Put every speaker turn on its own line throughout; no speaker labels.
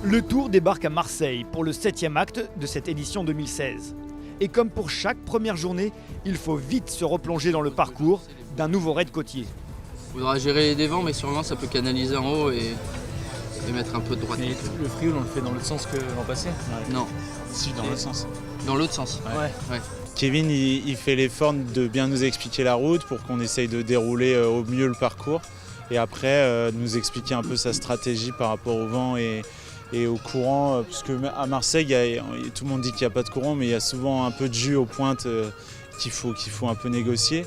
Le Tour débarque à Marseille pour le 7e acte de cette édition 2016. Et comme pour chaque première journée, il faut vite se replonger dans le parcours d'un nouveau raid côtier.
Il faudra gérer des vents, mais sûrement ça peut canaliser en haut et mettre un peu de droite.
Mais le Frioul, on le fait dans l'autre sens que l'an passé?
Non,
Si, dans l'autre sens.
dans l'autre sens.
Ouais.
Kevin, il fait l'effort de bien nous expliquer la route pour qu'on essaye de dérouler au mieux le parcours. Et après, nous expliquer un peu sa stratégie par rapport au vent et au courant. Parce qu'à Marseille, tout le monde dit qu'il n'y a pas de courant, mais il y a souvent un peu de jus aux pointes qu'il faut un peu négocier.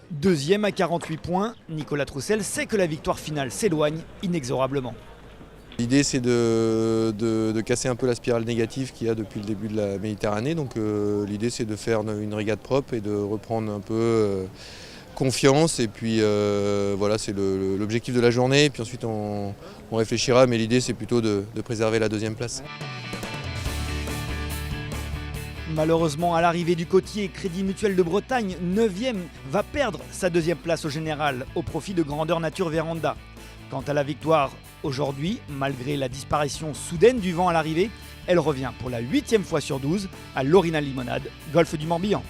Deuxième à 48 points, Nicolas Troussel sait que la victoire finale s'éloigne inexorablement.
L'idée, c'est de casser un peu la spirale négative qu'il y a depuis le début de la Méditerranée. Donc l'idée, c'est de faire une régate propre et de reprendre un peu confiance. Et puis voilà, c'est l'objectif de la journée. Et puis ensuite, on réfléchira. Mais l'idée, c'est plutôt de préserver la deuxième place.
Malheureusement, à l'arrivée du côtier, Crédit Mutuel de Bretagne, 9e, va perdre sa deuxième place au général au profit de Grandeur Nature Véranda. Quant à la victoire, aujourd'hui, malgré la disparition soudaine du vent à l'arrivée, elle revient pour la 8e fois sur 12 à l'Original Limonade, golfe du Morbihan.